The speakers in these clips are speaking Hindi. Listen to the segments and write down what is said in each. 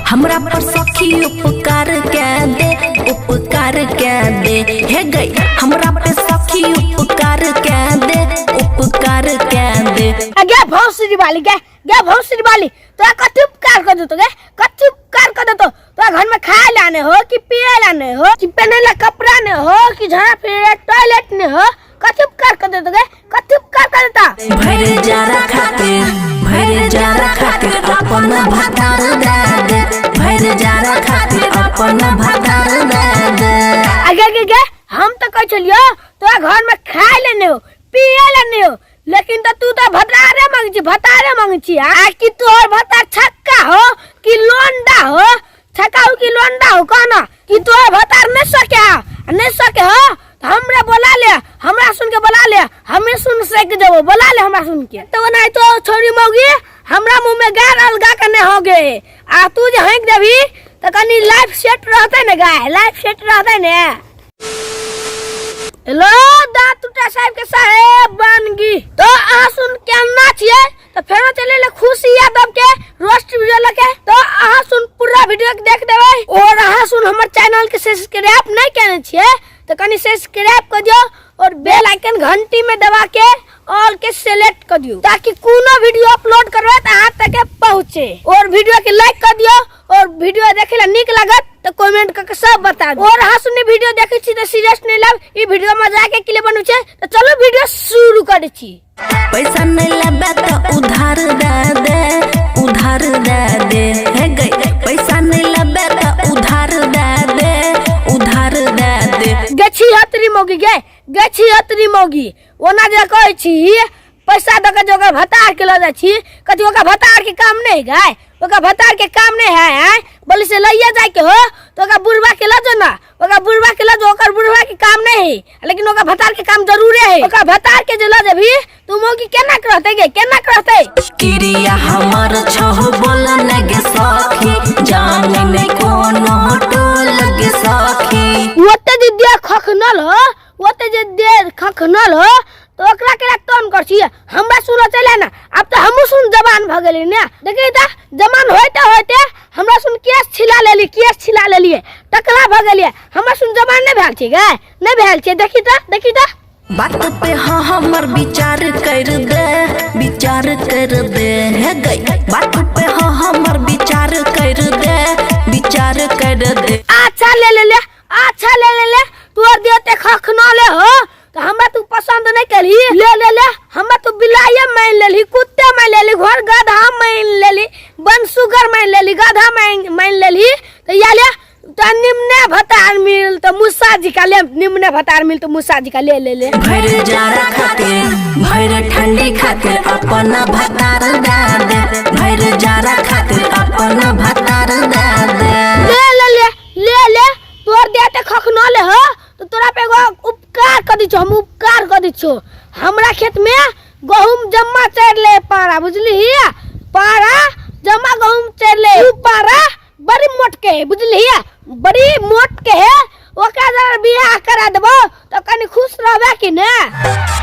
हमरा पर सखी उपकार क्या दे, उपकार क्या दे। हे गई हमरा पे सखी उपकार क्या दे, उपकार क्या दे। गे भौसरी वाली गे भौसरी वाली तो कथी उपकार कर दो तो गे कथी उपकार कर दो तो घर में खाए लाने हो कि पिए लाने हो कि पहने ला कपड़ा ने हो कि झाड़ा फिरे टॉयलेट ने हो, कथी उपकार कर दो तो गे कथी उपकार कर देता। भर जारा खातिर अपन भतार दे दे, भर जारा खातिर अपन भतार दे दे। आगे गे हम तो कह चलियो तो घर में खाए लेने हो पिए लेने हो, लेकिन तो तू भतारे मांगची आ कि तोर भतार छक्का हो कि लोंडा हो, छक्का हो कि लोंडा हो कहना कि तोर भतार नहीं सके हो तो हमरा बोला ले, हमरा सुन के बोला ले, हमें सुन सक जब बोला ले हमरा सुन के तो नहीं तो छोरी मौगी हमरा मुंह में गार अलगा करने हो गए आ तू जे हेंक देबी तो कनी लाइफ सेट रहते ने गाय लाइफ सेट रहते ने। हेलो दातुटा साहब के साहेब बनगी तो आ सुन के नाचिए तो फेरो चले ले खुशी यादव के रोस्ट वीडियो लगे तो आ सुन पूरा वीडियो देख देबै और आ सुन हमर चैनल के सब्सक्राइब नहीं करने छिए तो कनी सब्सक्राइब कर दियो और बेल आइकन घंटी में दबा के ऑल के सिलेक्ट कर दियो ताकि कोनो वीडियो अपलोड करबे त अहां तक पहुंचे और वीडियो के लाइक कर दियो और वीडियो देखेला निक लागत तो कमेंट करके सब बता दो और हाँ सुनी वीडियो देखे छी तो सीरियस नहीं लब ई वीडियो मजाक के लिए बनू छे तो चलो वीडियो शुरू कर छी। पैसा नहीं लेबे तो उधार दे दे, उधार दे दे। हे गई पैसा नहीं लेबे तो उधार दे दे, उधार दे दे। गछी हतरी मौगी ओना जे कहै छी पैसा दे के जोकर भतार के ल जाय छी कथि ओका भतार के काम नहीं गाय ओका भतार के काम नहीं है बोली से लइया जाय के हो तो ओका बुढ़वा के ल जो ना ओका बुढ़वा के ल जो ओकर बुढ़वा के काम नहीं है लेकिन ओका भतार के काम जरूर है ओका भतार के जे ल जेबी तू मौगी केना करते गे केना करते किरिया हमर छह बोलने गे सखी जाने नहीं कोनो टोल गे सखी ओते जे दे खखनल हो ओते जे दे खखनल हो तो ओकरा के टोन कर छी हमरा सुनो चले ना अब तो हमहु सुन जवान भ गेली ने देखि त जवान होते हमरा सुन केस छिला लेली टकला भ गेली हमरा सुन जवान नहीं भेल छी गे नहीं भेल छी देखि त बात पे हाँ हमर विचार कर दे, विचार कर दे। हे गई बात पे हाँ हमर विचार कर दे, विचार कर दे। अच्छा ले ले तू देते खखनले हो तो हमरा तू पसंद नहीं करी ले हमरा तू बिलाइया मान लेली कुत्ते मान लेली घर गधा मान लेली बन सुगर मान लेली गधा मान लेली तो या ले तो निम्ने भतार मिल तो मुसा जी का ले निम्ने भतार मिल तो मुसा जी का ले भर जारा खातिर भर ठंडी खातिर अपन भतार दे दे, भर जारा खातिर अपन भतार दे दे। ले तोर देते खखनले हो तो तोरा पे उपकार कर दिछो हम उपकार कर दिछो हमरा खेत में गहूम जम्मा चढ़ ले पारा बुझली पारा जम्मा गहूम चढ़ ले पारा बड़ी मोट के है बुझली बड़ी मोट के है ओकरा जरा बियाह करा देबो तो कनी खुश रहबे कि ने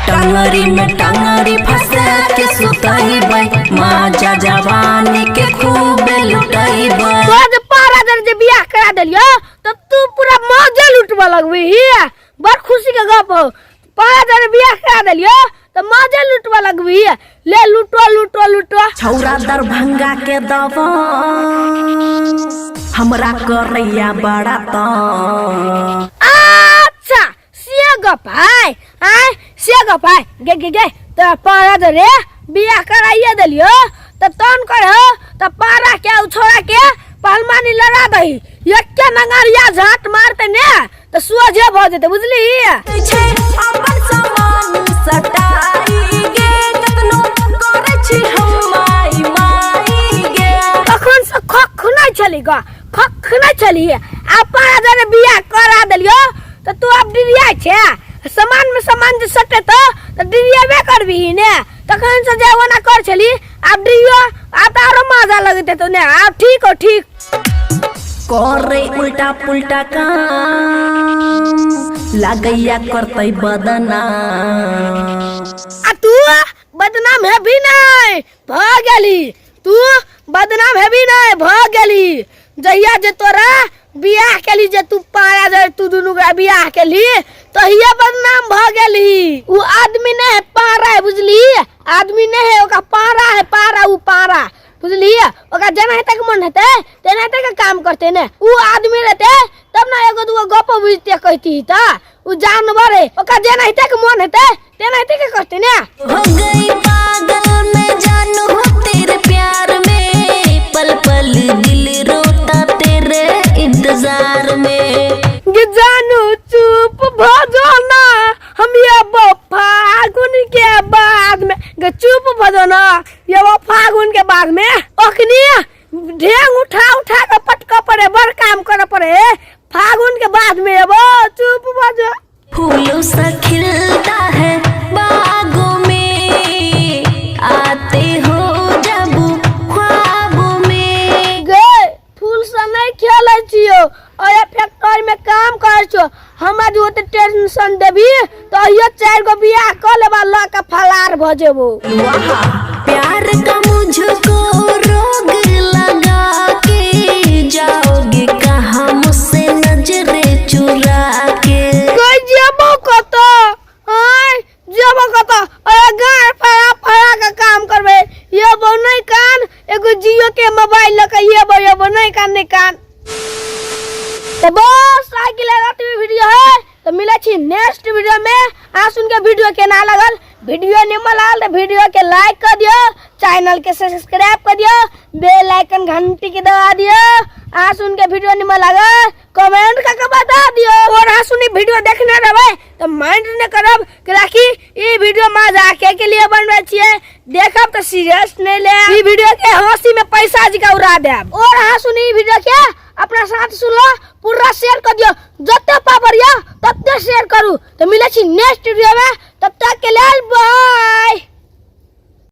टंगरी में टंगरी फंसे के सुतईबै माजा जवानी के खूब लुटईबै तो जे पारा जे बियाह करा देलियो तो तू पूरा मौजे लुटबा लगबी बड़ खुशी के गप हो पारा जे बियाह करा देलियो तो मौजे लुटबा लगबी ले लुटो छौरा दरभंगा के दवा हमरा करैया बड़ा त अच्छा से गप है गे तो पारा रे बियाह कराइए देलियो तो तन करे तो पारा के छोड़ा के पहलवानी लड़ा दही एक के नंगरिया झाट मारते ने तो सोझे भ जेते बुझली छै अपन सामान सटाई गे कतनो करे छी हम माई गे तखन से खख नहीं चली आ पारा रे बियाह करा देलियो तो तू अब डिरिया छे सामान में सामान जे सटे तो डिरियाबे करबी ने तखन से जे ओना कर छली अब डिरियो अब आरो मजा लगते तो ने अब ठीक हो ठीक करे उल्टा पुल्टा काम लागैया करतै बदना आ तू बदनाम है भी नहीं भ गेली तू बदनाम है भी नहीं भ गेली जहिया जे तोरा बियाह के ली जे तू पारा जे तू दुनु के बियाह के ली तो ये बदनाम भ गेली। उ आदमी नहीं है पारा है बुझली, आदमी नहीं है ओका पारा है, पारा उ पारा बुझली। ओका जना तक मन हेते तेना तक काम करते ने। उ आदमी रहते तब ना एगो दूगो गप बुझते कहती त। उ जानवर है ओका जना तक मन हेते तेना तक करते ने। हो गई पागल मैं जानू हो तेरे प्यार में, पल पल दिल रोता तेरे इंतजार में। जानू चुप भजना हम ये फागुन के बाद में चुप भजना ये फागुन के बाद में अखनी ढेंग उठा उठा के पटका पड़े बड़ काम करे पड़े। फागुन के बाद में वो चुप भजो। फूलों सा खिलता है बागों में, आते हो जब ख्वाबों में। गए फूल सा नहीं खेले छियो और फैक्ट्री में काम कर छो। हमरा जो टेंशन देबी तो ये 4 गो बियाह कर लेबा ला के फलार भ जेबो। प्यार का मुझको रोग लगा के जाओगे कहाँ मुझसे नजरें चुरा के। कोई जेबो कतो हाय जेबो कतो अरे गार फरा फरा का काम करबे। ये बो नहीं कान एगो जियो के मोबाइल लके ये बो नहीं कान नहीं कान। तो बस साइकिल राती वीडियो है तो मिले छी नेक्स्ट वीडियो में। आ सुन के वीडियो के ना लगल वीडियो निमन लागल तो वीडियो के लाइक कर दियो, चैनल के सब्सक्राइब कर दियो, बेल आइकन घंटी के दबा दियो। आ सुन के वीडियो निमन लागल कमेंट करके बता दियो। और आ सुनी वीडियो देखने रहबे तो माइंड ने करब कि ई वीडियो मजाक के लिए बनबै छियै, देखब तो सीरियस नहीं ले। ई वीडियो के हंसी में पैसा जी का उड़ा देब। और आ सुनी वीडियो के अपना साथ सुन लो पूरा शेयर कर दियो, जते पावर या तते शेयर करू। तो मिले छी नेक्स्ट वीडियो में, तब तक के लिए बाय।